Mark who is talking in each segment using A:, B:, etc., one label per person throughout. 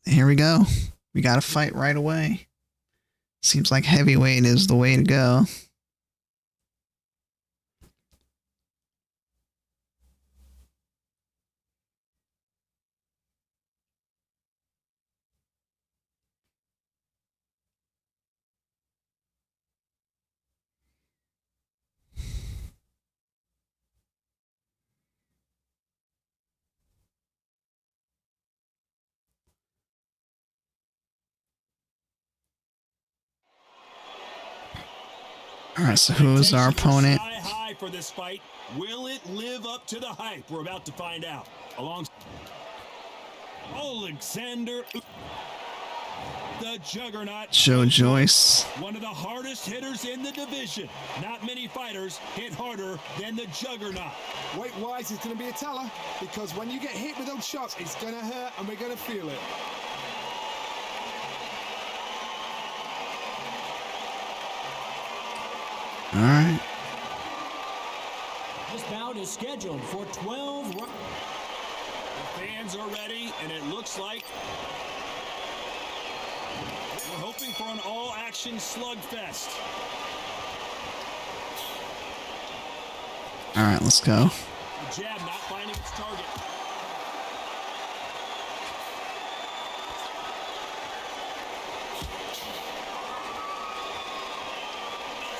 A: Here we go. We got to fight right away. Seems like heavyweight is the way to go. All right, so who is our opponent?
B: High for this fight. Will it live up to the hype? We're about to find out. Alexander, the Juggernaut.
A: Joe Joyce.
B: One of the hardest hitters in the division. Not many fighters hit harder than the Juggernaut.
C: Weight-wise, it's going to be a teller, because when you get hit with those shots, it's going to hurt and we're going to feel it.
A: All right.
D: This bout is scheduled for 12 rounds.
B: The fans are ready, and it looks like we're hoping for an all-action slugfest.
A: All right, let's go.
B: The jab not finding its target.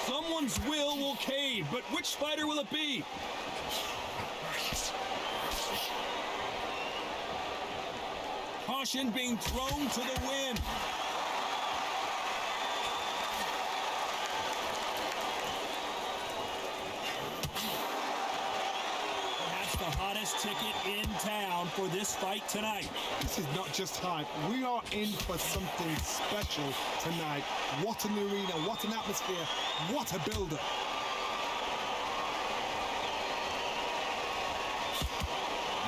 B: Someone's will cave, but which fighter will it be? Caution being thrown to the wind. Perhaps the hottest ticket in town for this fight tonight.
C: This is not just hype. We are in for something special tonight. What an arena, what an atmosphere, what a build-up.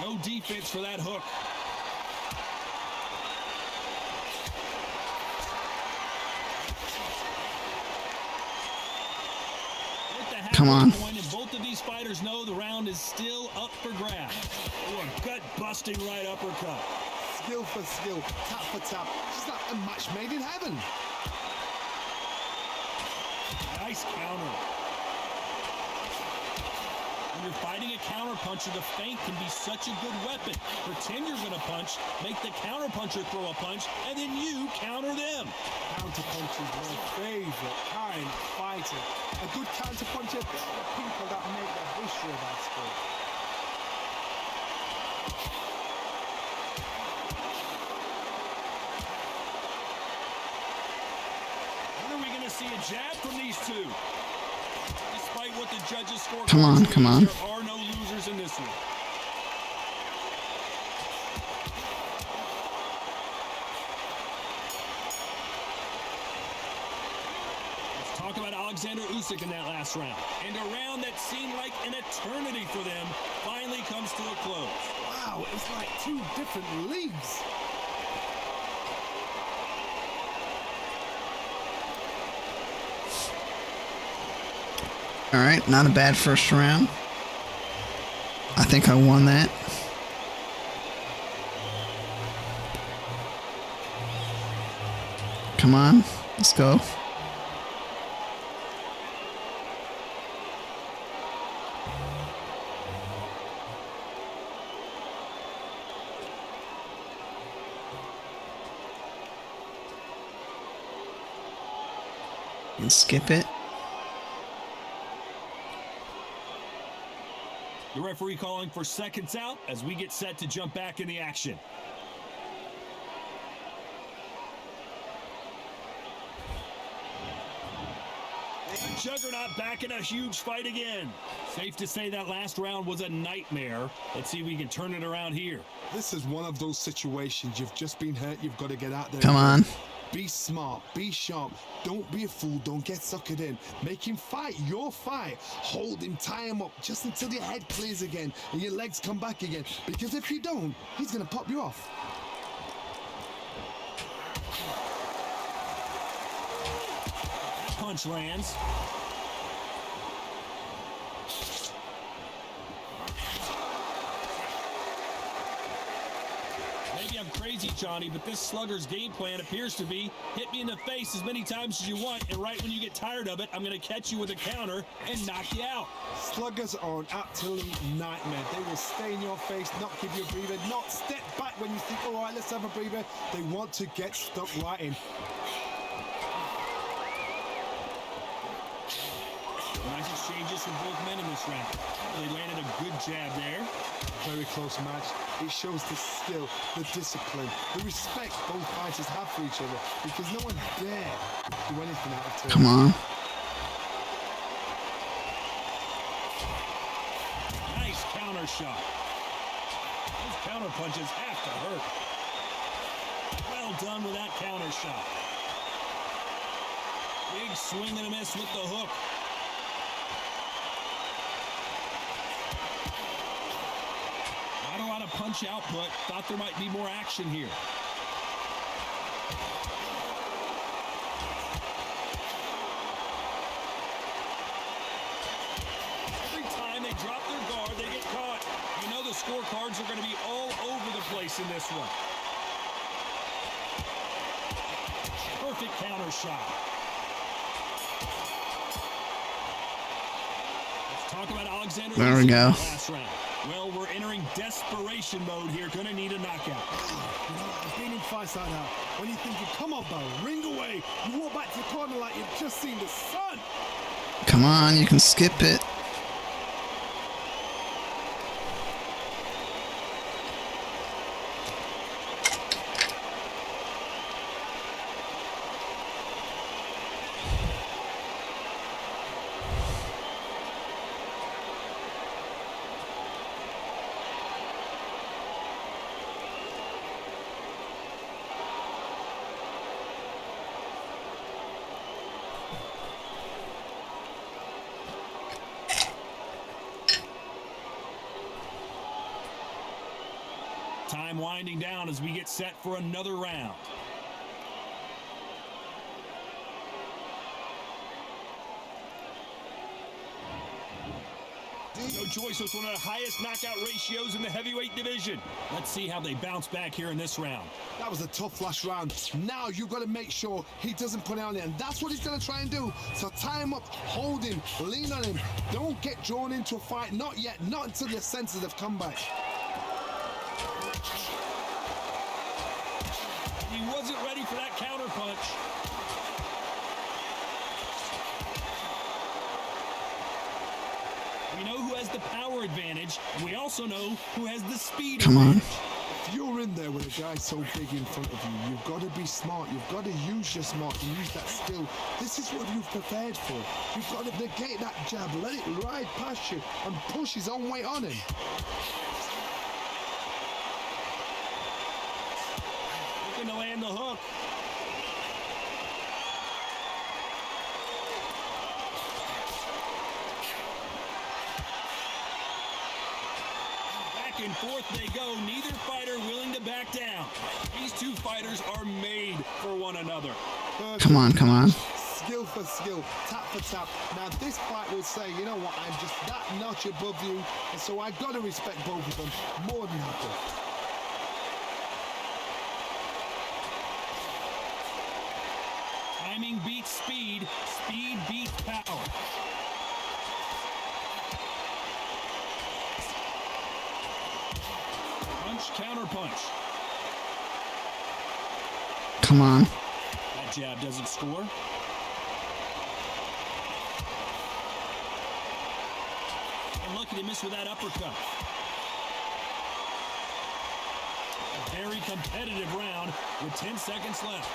B: No defense for that hook.
A: Come on.
B: And both of these fighters know the round is still up for grabs. Oh, a gut-busting right uppercut.
C: Skill for skill, tap for tap. It's like a match made in heaven.
B: Nice counter. When you're fighting a counterpuncher, the feint can be such a good weapon. Pretend you're going to punch, make the counterpuncher throw a punch, and then you counter them.
C: Counterpuncher is my favorite kind of fighter. A good counterpuncher, they're the people that make the history of that sport.
B: When are we going to see a jab from these two? Despite what the judges score,
A: Come on, come on.
B: There are no losers in this one. Let's talk about Alexander Usyk in that last round. And a round that seemed like an eternity for them finally comes to a close.
C: Wow, it's like two different leagues.
A: All right, not a bad first round. I think I won that. Come on, let's go. And skip it.
B: The referee calling for seconds out as we get set to jump back in the action. And Juggernaut back in a huge fight again. Safe to say that last round was a nightmare. Let's see if we can turn it around here.
C: This is one of those situations. You've just been hurt. You've got to get out there.
A: Come on.
C: Be smart. Be sharp. Don't be a fool. Don't get suckered in. Make him fight your fight. Hold him. Tie him up just until your head clears again and your legs come back again. Because if you don't, he's going to pop you off.
B: Punch lands. Maybe I'm crazy, Johnny, but this slugger's game plan appears to be hit me in the face as many times as you want, and right when you get tired of it, I'm going to catch you with a counter and knock you out.
C: Sluggers are an absolute nightmare. They will stay in your face, not give you a breather, not step back when you think, all right, let's have a breather. They want to get stuck right in.
B: Nice exchanges from both men in this round. They landed a good jab there.
C: Very close match. It shows the skill, the discipline, the respect both fighters have for each other, because no one dare do anything out of turn.
A: Come on.
B: Nice counter shot. Those counter punches have to hurt. Well done with that counter shot. Big swing and a miss with the hook. Not a lot of punch output. Thought there might be more action here. Every time they drop their guard, they get caught. You know the scorecards are going to be all over the place in this one. Perfect counter shot. Let's talk about Alexander.
A: There we go.
B: Last round. Well, we're entering desperation mode here. Gonna need a knockout.
C: You know, I've been in fights like that. When you're thinking, come on, Barry, ring away. You walk back to the corner like you've just seen the sun.
A: Come on, you can skip it.
B: Time winding down as we get set for another round. No choice with one of the highest knockout ratios in the heavyweight division. Let's see how they bounce back here in this round.
C: That was a tough last round. Now you've got to make sure he doesn't put it on it, and that's what he's going to try and do. So tie him up, hold him, lean on him. Don't get drawn into a fight. Not yet. Not until your senses have come back.
B: He wasn't ready for that counter punch. We know who has the power advantage, and we also know who has the speed
A: Come on.
B: advantage.
C: If you're in there with a guy so big in front of you, you've got to be smart. You've got to use your smart and use that skill. This is what you've prepared for. You've got to negate that jab, let it ride past you, and push his own weight on him.
B: Looking to land the hook. Back and forth they go. Neither fighter willing to back down. These two fighters are made for one another.
A: Come on, come on.
C: Skill for skill, tap for tap. Now this fight will say, you know what, I'm just that notch above you, and so I got to respect both of them more than happy.
B: Timing beats speed. Speed beats power. Punch, counter punch.
A: Come on.
B: That jab doesn't score. Unlucky to miss with that uppercut. A very competitive round with 10 seconds left.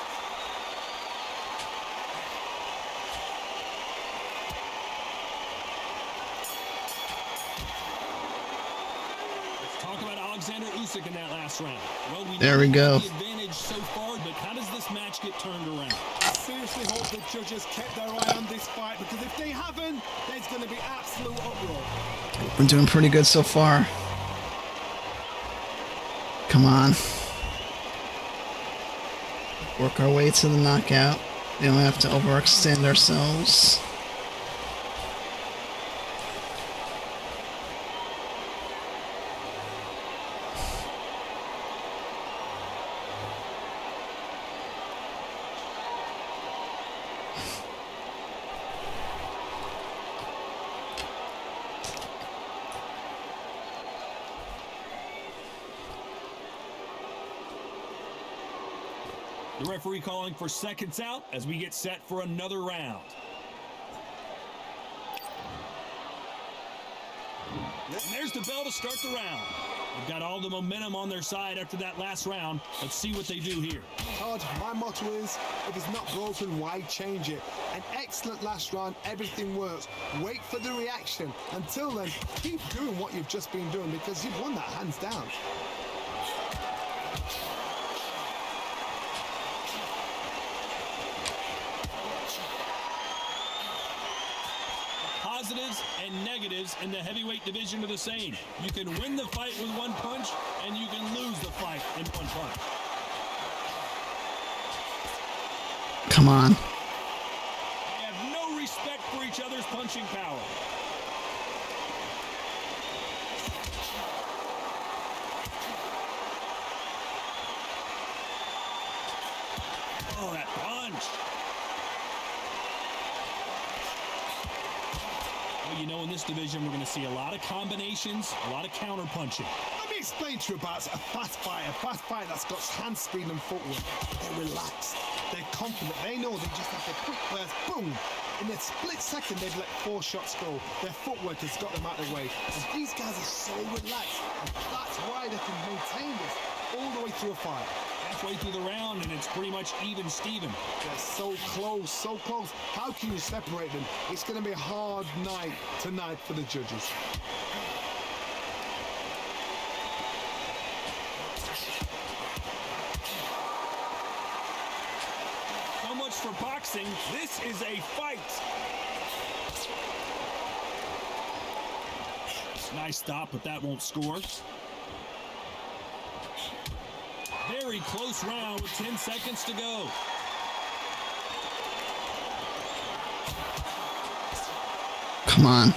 B: Talk about Alexander Usyk in that last round. Well,
A: There we go.
B: The advantage so far, but how does this match get turned around?
C: I seriously hope the judges kept their eye on this fight, because if they haven't, there's going to be absolute uproar.
A: We're doing pretty good so far. Come on. Work our way to the knockout. We don't have to overextend ourselves.
B: The referee calling for seconds out as we get set for another round. And there's the bell to start the round. They've got all the momentum on their side after that last round. Let's see what they do here.
C: Todd, my motto is, if it's not broken, why change it? An excellent last round, everything works. Wait for the reaction. Until then, keep doing what you've just been doing because you've won that hands down.
B: Positives and negatives in the heavyweight division are the same. You can win the fight with one punch, and you can lose the fight in one punch.
A: Come on.
B: They have no respect for each other's punching power. Oh, that punch. Well, you know, in this division, we're going to see a lot of combinations, a lot of counter punching.
C: Let me explain to you about a fast fight that's got hand speed and footwork. They're relaxed, they're confident, they know they just have to quick burst, boom. In a split second, they've let 4 shots go. Their footwork has got them out of the way. And these guys are so relaxed, and that's why they can maintain this all the way through a fight.
B: Halfway through the round, and it's pretty much even Steven.
C: They're so close, so close. How can you separate them? It's going to be a hard night tonight for the judges.
B: So much for boxing. This is a fight. Nice stop, but that won't score. Very close round with 10 seconds to go.
A: Come on.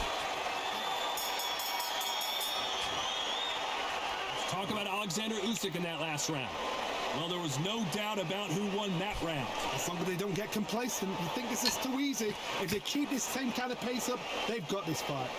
B: Let's talk about Alexander Usyk in that last round. Well, there was no doubt about who won that round.
C: As long as they don't get complacent, you think this is too easy. If they keep this same kind of pace up, they've got this fight.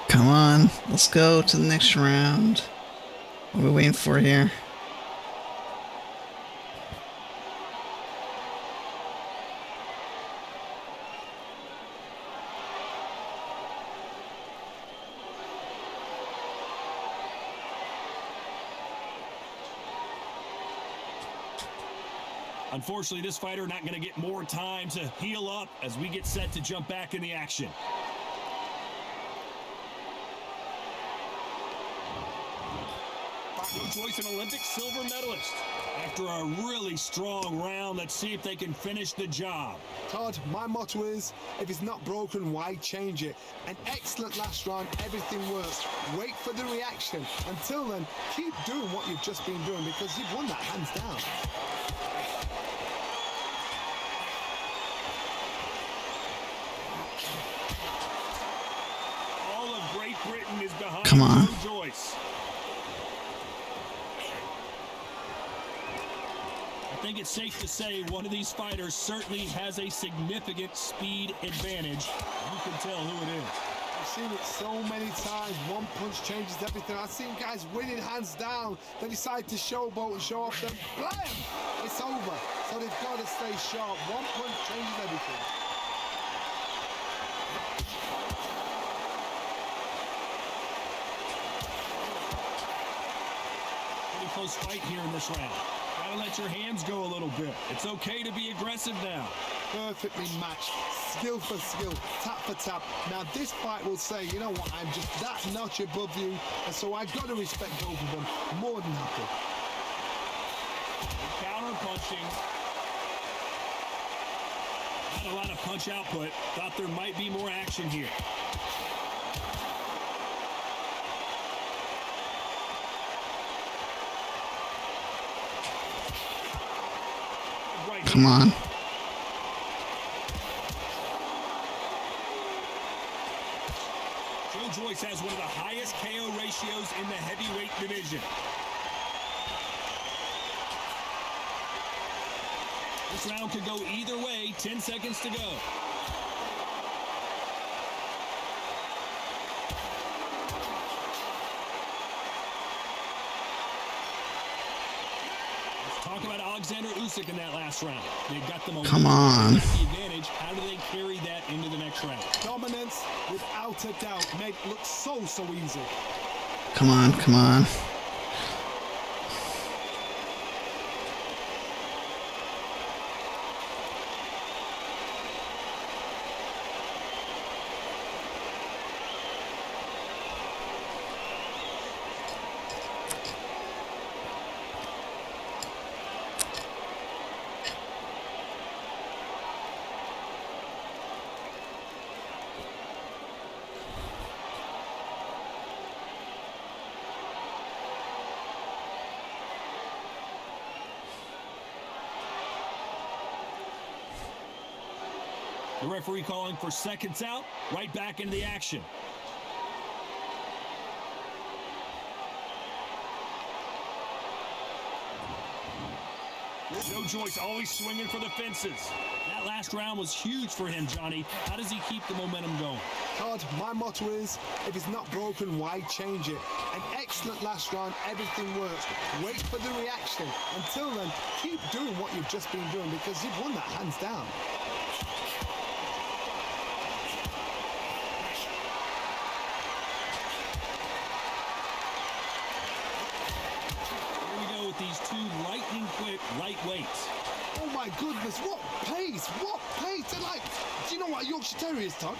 A: Come on. Let's go to the next round. What are we waiting for here?
B: Unfortunately, this fighter not going to get more time to heal up as we get set to jump back in the action. No choice, an Olympic silver medalist. After a really strong round, let's see if they can finish the job.
C: Todd, my motto is, if it's not broken, why change it? An excellent last round, everything works. Wait for the reaction. Until then, keep doing what you've just been doing because you've won that hands down.
B: All of Great Britain is behind
A: Come on.
B: Joe Joyce. I think it's safe to say one of these fighters certainly has a significant speed advantage. You can tell who it is.
C: I've seen it so many times. One punch changes everything. I've seen guys winning hands down. They decide to showboat and show off them. Blam! It's over. So they've got to stay sharp. One punch changes everything.
B: Pretty close fight here in this round. Gotta let your hands go a little bit. It's okay to be aggressive now.
C: Perfectly matched, skill for skill, tap for tap. Now this fight will say, you know what, I'm just that notch above you, and so I've got to respect both of them. More than happy.
B: Counter punching. Not a lot of punch output. Thought there might be more action here.
A: Come on.
B: Joe Joyce has one of the highest KO ratios in the heavyweight division. This round could go either way. 10 seconds to go. Talk about Alexander Usyk in that last round. They got the momentum.
A: Come on.
B: They got the advantage. How do they carry that into the next round?
C: Dominance, without a doubt, made it look so easy.
A: Come on, come on.
B: The referee calling for seconds out, right back into the action. Joe Joyce always swinging for the fences. That last round was huge for him, Johnny. How does he keep the momentum going?
C: Todd, my motto is, if it's not broken, why change it? An excellent last round, everything works. Wait for the reaction. Until then, keep doing what you've just been doing because you've won that hands down.
B: These two lightning quick lightweights.
C: Oh my goodness, what pace, what pace. They're like, do you know what Yorkshire Terriers, Todd?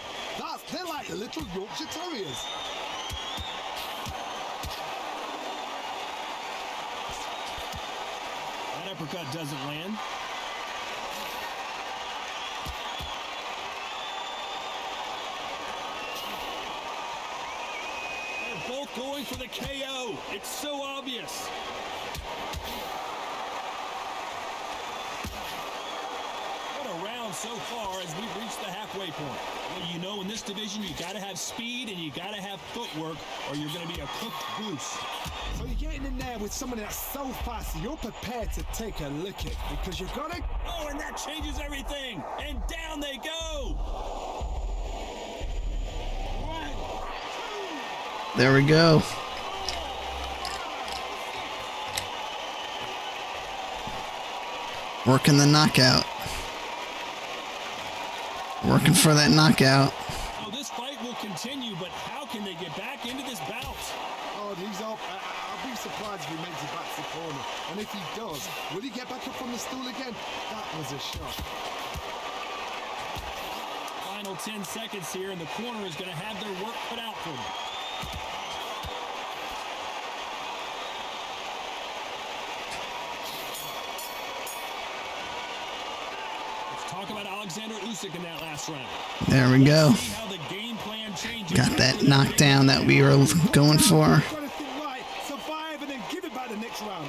C: They're like little Yorkshire Terriers.
B: That uppercut doesn't land. They're both going for the KO. It's so obvious. So far as we've reached the halfway point. Well, you know, in this division, you got to have speed and you got to have footwork or you're going to be a cooked goose.
C: So you're getting in there with somebody that's so fast, you're prepared to take a licking because you've got to...
B: Oh, and that changes everything. And down they go.
A: There we go. Working the knockout. Working for that knockout.
B: Oh, this fight will continue, but how can they get back into this bout?
C: Oh, he's up. I'll be surprised if he makes it back to the corner. And if he does, will he get back up from the stool again? That was a shot.
B: Final 10 seconds here, and the corner is going to have their work cut out for them. Talk about Alexander Usyk in that last round.
A: There we go.
B: See how the game plan changes.
A: Got that knockdown that we were going for.
C: Got to think right, survive, and then give it back the next round.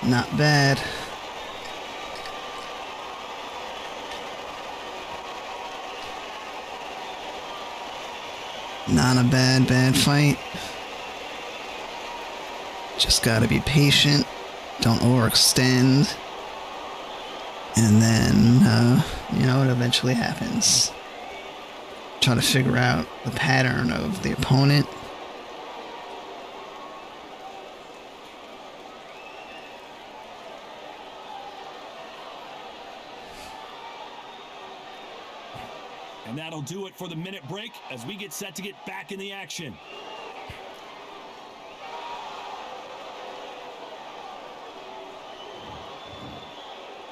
A: Not bad. Not a bad fight. Just gotta be patient. Don't overextend. And then, you know, it eventually happens. Try to figure out the pattern of the opponent.
B: And that'll do it for the minute break as we get set to get back in the action.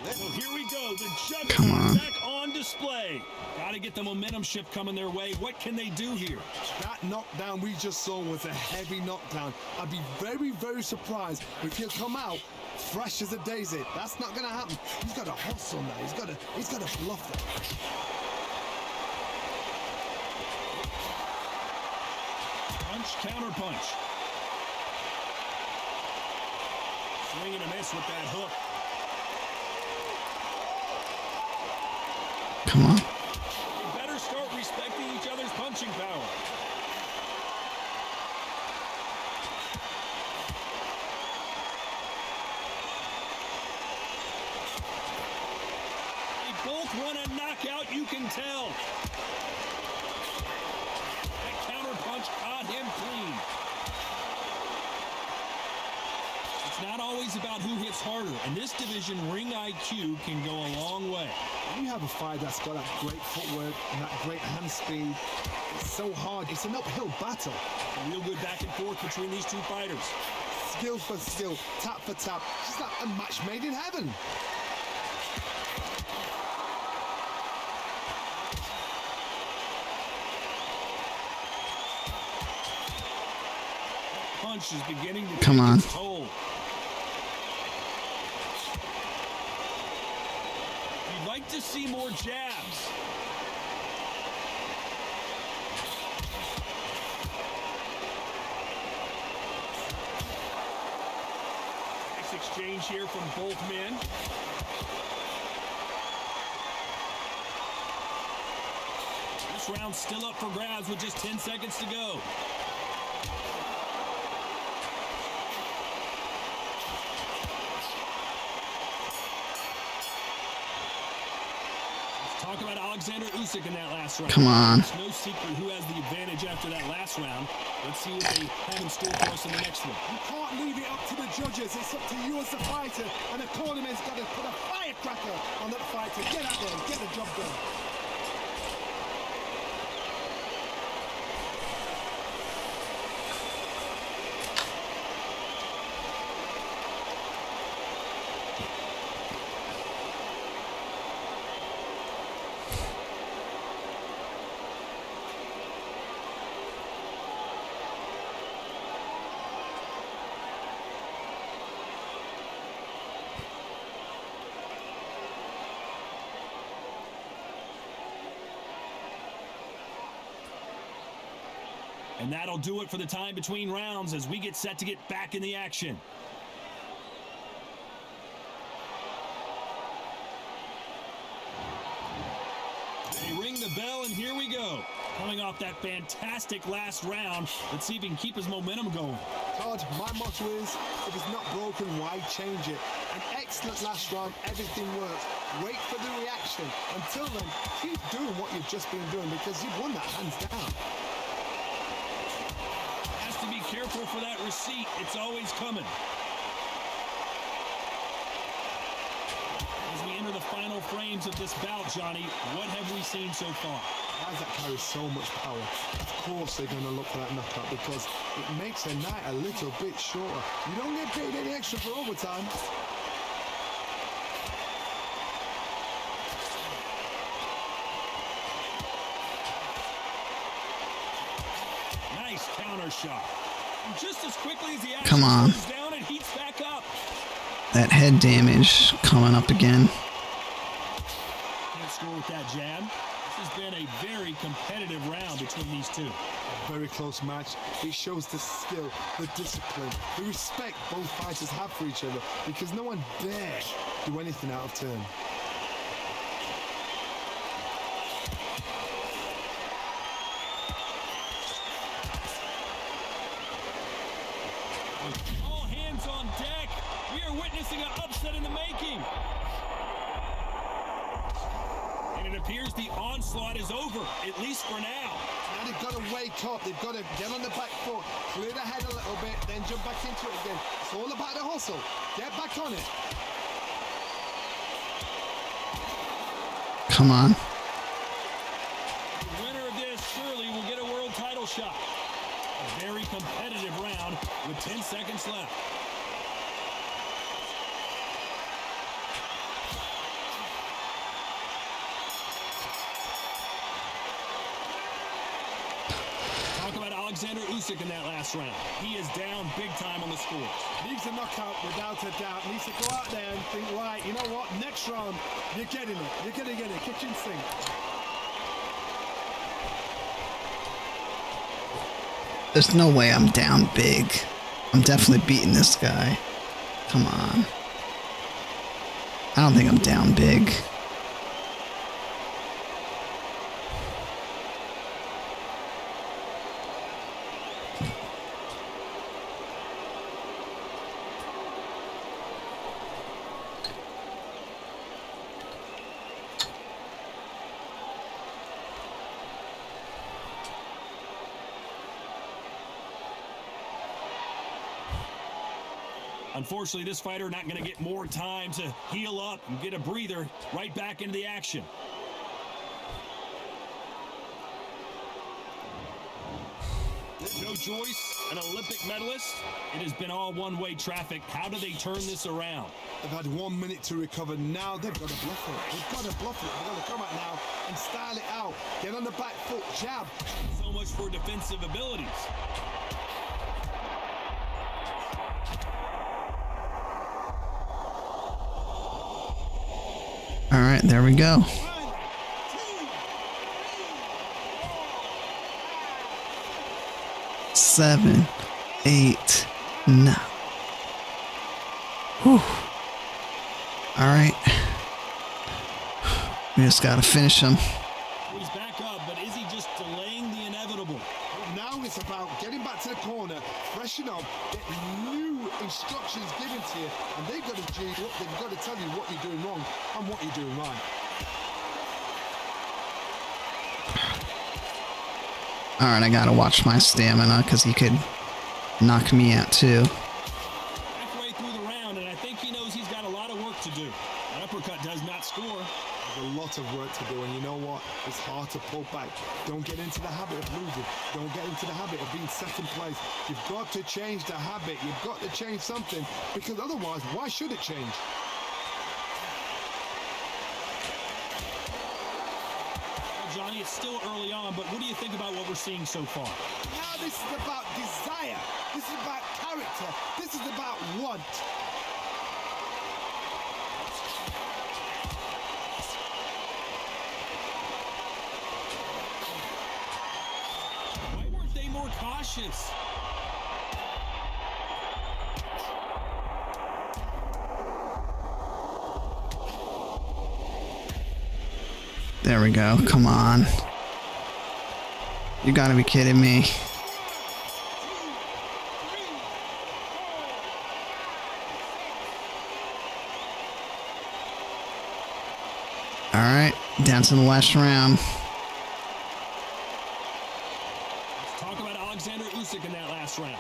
B: So here we go. The judges back on display. Got to get the momentum shift coming their way. What can they do here?
C: That knockdown we just saw was a heavy knockdown. I'd be very surprised if he'll come out fresh as a daisy. That's not going to happen. He's got to hustle now. He's got to bluff it.
B: Punch, counter punch. Swing and a miss with that hook.
A: Come on.
B: You better start respecting each other's punching power. want a knockout, you can tell. That counter punch caught him clean. It's not always about who hits harder. In this division, ring IQ can go a long way.
C: When you have a fight that's got that great footwork and that great hand speed, it's so hard. It's an uphill battle.
B: A real good back and forth between these two fighters.
C: Skill for skill, tap for tap. It's like a match made in heaven.
B: Punch is beginning to
A: Come
B: take
A: on.
B: its toll. You'd like to see more jabs. Nice exchange here from both men. This round's still up for grabs with just 10 seconds to go. Talk about Alexander Usyk in that last round.
A: Come on.
B: It's no secret who has the advantage after that last round. Let's see what they have in store for us in the next one.
C: You can't leave it up to the judges. It's up to you as the fighter. And the tournament's got to put a firecracker on that fighter. Get out there and get the job done.
B: And that'll do it for the time between rounds as we get set to get back in the action. They ring the bell, and here we go. Coming off that fantastic last round, let's see if he can keep his momentum going.
C: Todd, my motto is, if it's not broken, why change it? An excellent last round, everything works. Wait for the reaction. Until then, keep doing what you've just been doing because you've won that hands down.
B: Has to be careful for that receipt. It's always coming. As we enter the final frames of this bout, Johnny, what have we seen so far?
C: Guys that carry so much power, of course they're going to look for that knockout because it makes the night a little bit shorter. You don't get paid any extra for overtime.
B: Nice counter shot. And just as quickly as the action
A: Come on.
B: slows down, it heats back up.
A: That head damage coming up again.
B: Can't score with that jab. This has been a very competitive round between these two.
C: A very close match. It shows the skill, the discipline, the respect both fighters have for each other because no one dare do anything out of turn.
B: All hands on deck. We are witnessing an upset in the making. And it appears the onslaught is over, at least for now.
C: Now they've got to wake up. They've got to get on the back foot, clear the head a little bit, then jump back into it again. It's all about the hustle. Get back on it.
A: Come on.
B: The winner of this surely will get a world title shot. A very competitive round with 10 seconds left. Talk about Alexander Usyk in that last round. He is down big time on the scores.
C: Needs a knockout without a doubt. Needs to go out there and think, right, you know what? Next round, you're getting it. You're going to get it. Kitchen sink.
A: There's no way I'm down big. I'm definitely beating this guy. Come on. I don't think I'm down big.
B: Unfortunately, this fighter not going to get more time to heal up and get a breather. Right back into the action. Joe Joyce, an Olympic medalist. It has been all one-way traffic. How do they turn this around?
C: They've had 1 minute to recover. Now they've got to bluff it. They've got to bluff it. They've got to come out now and style it out. Get on the back foot, jab.
B: So much for defensive abilities.
A: All right, there we go. 7, 8, 9. Whew. All right. We just got to finish him.
B: He's back up, but is he just delaying the inevitable?
C: Now it's about getting back to the corner, freshen up, get new instructions given to you, and they've got to tell you what you're doing wrong and what you're doing right.
A: All right, I got to watch my stamina because he could knock me out too.
B: Halfway through the round, and I think he knows he's got a lot of work to do. An uppercut does not score.
C: There's a lot of work to do, and you know what? It's hard to pull back. Don't get into the habit of losing. Don't get into the habit of being second place. You've got to change the habit. You've got to change something, because otherwise, why should it change?
B: Johnny, it's still early on, but what do you think about what we're seeing so far?
C: Now this is about desire. This is about character. This is about want.
B: Why weren't they more cautious?
A: There we go. Come on. You gotta be kidding me. All right, down to the last round.
B: Let's talk about Alexander Usyk in that last round.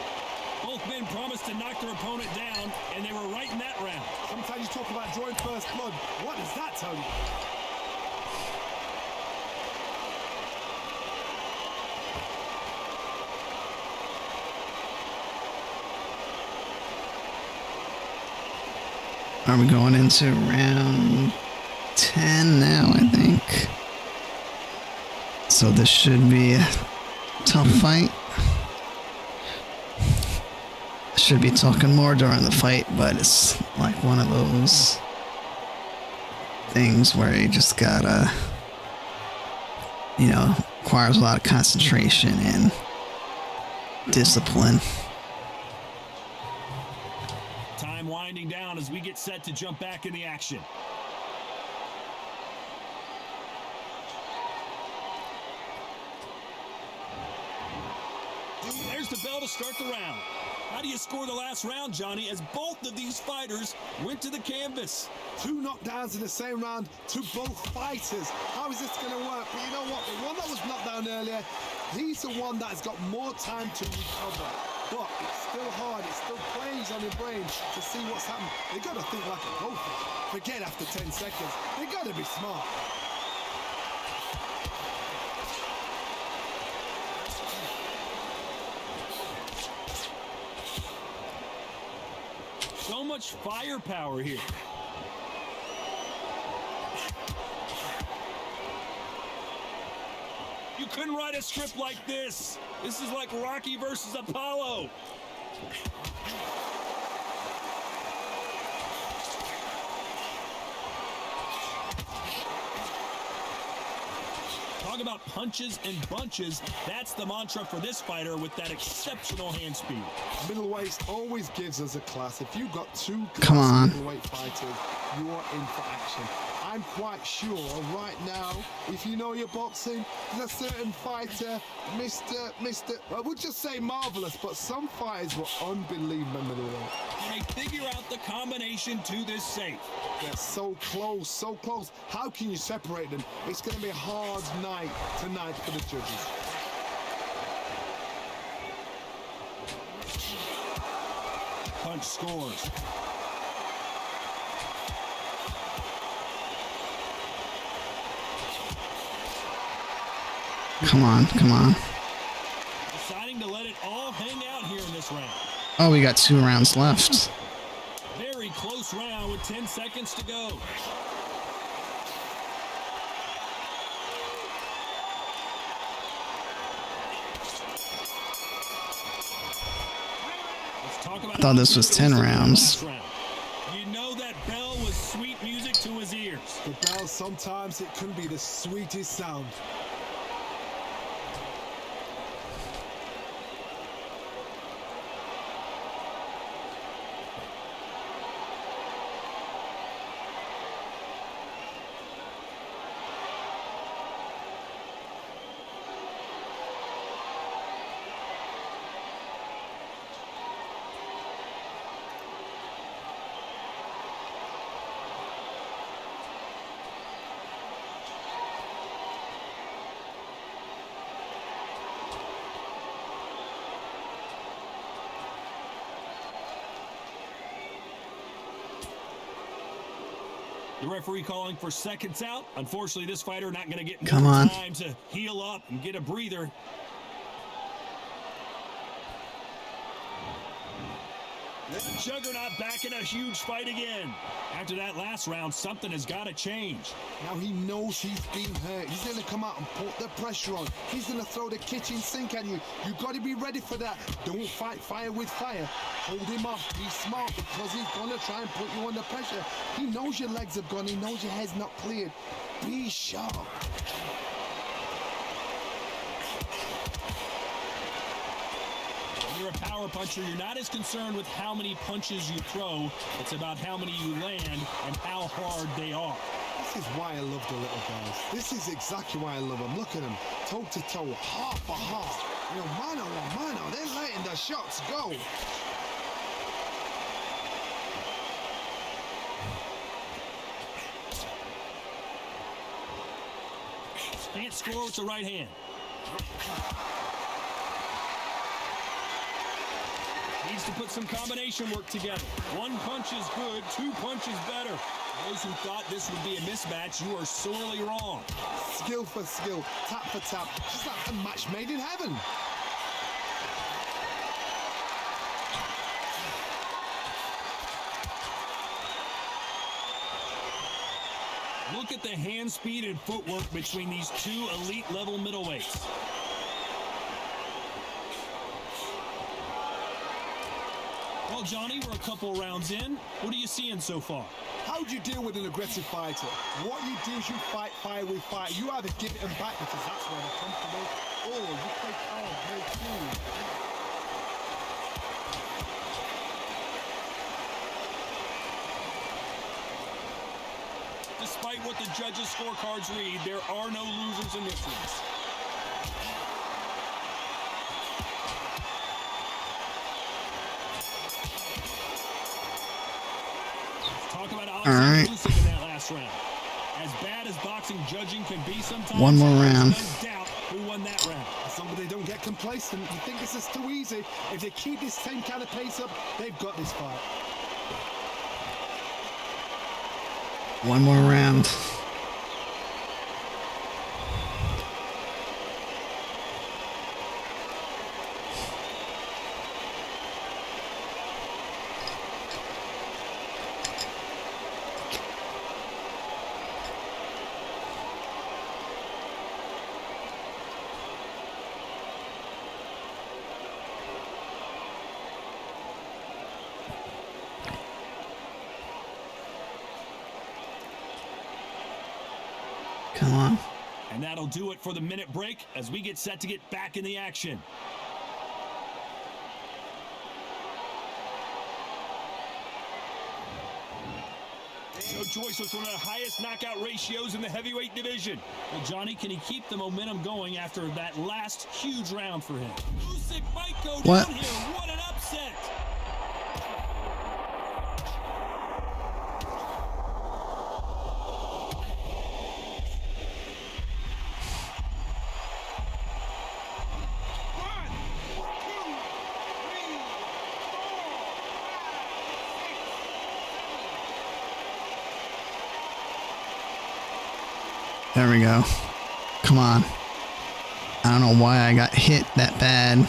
B: Both men promised to knock their opponent down, and they were right in that round.
C: Sometimes you talk about drawing first blood. What does that tell you?
A: Are we going into round 10 now, I think? So this should be a tough fight. Should be talking more during the fight, but it's like one of those things where you just gotta, requires a lot of concentration and discipline.
B: Time winding down as we get set to jump back in the action. There's the bell to start the round. How do you score the last round, Johnny, as both of these fighters went to the canvas?
C: 2 knockdowns in the same round to both fighters. How is this going to work? But you know what? The one that was knocked down earlier, he's the one that's got more time to recover. But it's still hard. It still plays on your brain to see what's happened. They got to think like a goldfish. Forget after 10 seconds. They got to be smart.
B: So much firepower here. You couldn't write a script like this. This is like Rocky versus Apollo. Talk about punches and bunches. That's the mantra for this fighter with that exceptional hand speed.
C: Middleweight always gives us a class. If you've got 2
A: Come on.
C: middleweight fighters, you are in for action. I'm quite sure right now, if you know your boxing, there's a certain fighter, Mr. I would just say marvelous, but some fighters were unbelievable middleweight.
B: Can they figure out the combination to this safe?
C: They're so close, so close. How can you separate them? It's going to be a hard night tonight for the judges.
B: punch scores.
A: Come on, come on.
B: Deciding to let it all hang out here in this round.
A: Oh, we got 2 rounds left.
B: Very close round with 10 seconds to go.
A: I thought this was 10 rounds.
B: You know that bell was sweet music to his ears.
C: The bell, sometimes it can be the sweetest sound.
B: The referee calling for seconds out. Unfortunately, this fighter not going to get
A: Come
B: more
A: on.
B: time to heal up and get a breather. The Juggernaut back in a huge fight again. After that last round, something has got to change.
C: Now he knows he's been hurt. He's going to come out and put the pressure on. He's going to throw the kitchen sink at you. You got to be ready for that. Don't fight fire with fire. Hold him off. Be smart, because he's going to try and put you under pressure. He knows your legs have gone. He knows your head's not cleared. Be sharp.
B: When you're a power puncher, you're not as concerned with how many punches you throw. It's about how many you land and how hard they are.
C: This is why I love the little guys. This is exactly why I love them. Look at them, toe to toe, heart for heart. You know, mano a mano. They're letting the shots go.
B: Can't score with the right hand. Needs to put some combination work together. One punch is good, 2 punches better. Those who thought this would be a mismatch, you are sorely wrong.
C: Skill for skill, tap for tap. Just like a match made in heaven.
B: Look at the hand speed and footwork between these 2 elite level middleweights. Well, Johnny, we're a couple rounds in. What are you seeing so far?
C: How do you deal with an aggressive fighter? What you do is you fight fire with fire. You either give it them back, because that's where they're comfortable, or you play calm, play cool.
B: Despite what the judges' scorecards read, there are no losers in this race. Talk about Alexander Usyk in that last round. As bad as boxing judging can be sometimes,
A: One more round.
B: there's no doubt who won that round.
C: Somebody don't get complacent. You think this is too easy. If they keep this same kind of pace up, they've got this fight.
A: One more round. Come on.
B: And that'll do it for the minute break as we get set to get back in the action. Joe Joyce with one of the highest knockout ratios in the heavyweight division. Well, Johnny, can he keep the momentum going after that last huge round for him? Usyk might go
A: What?
B: down here. What an upset!
A: There we go. Come on. I don't know why I got hit that bad,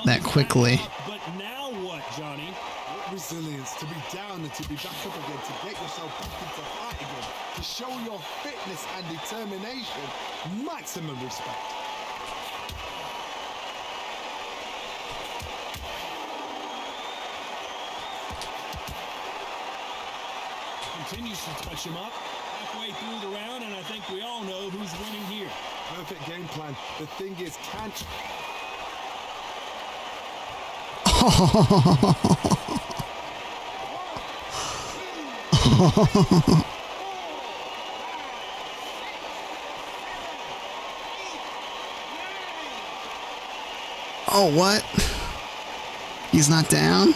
A: that quickly.
B: But now what, Johnny?
C: What resilience to be down and to be back up again, to get yourself back into fight again, to show your fitness and determination. Maximum respect.
B: Continues to touch him up. Halfway through the round, and I think we all know who's winning here.
C: Perfect game plan. The thing is, can't...
A: Oh, what? He's not down?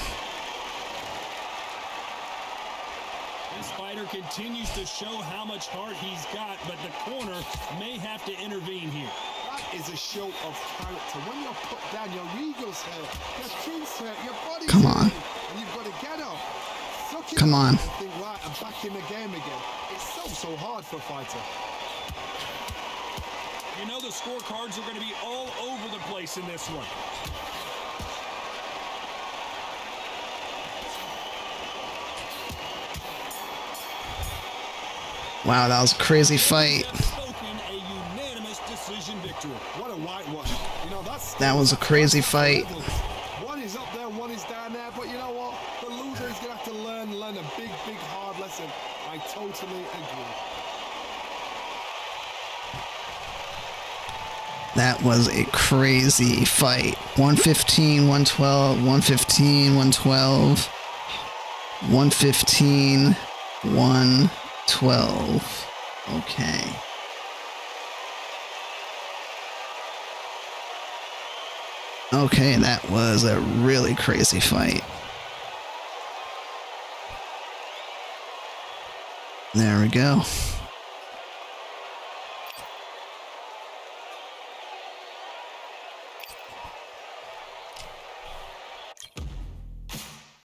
B: This fighter continues to show how much heart he's got, but the corner may have to intervene here.
C: That is a show of character. When you're put down, your ego's hurt, your chin's hurt, your body's
A: Come on.
C: hurt, and you've got to get up. Suck it
A: Come
C: up
A: on.
C: and think, right, I'm back in the game again. It's so hard for a fighter.
B: You know the scorecards are going to be all over the place in this one.
A: Wow, that was a crazy fight.
B: Spoken a unanimous decision victory.
C: What a whitewash. You know,
A: That was a crazy fight.
C: One is up there, one is down there, but you know what? The loser is going to have to learn a big, hard lesson. I totally agree.
A: That was a crazy fight. 115, 112, 115, 112, 115, 112. Okay. Okay, that was a really crazy fight. There we go.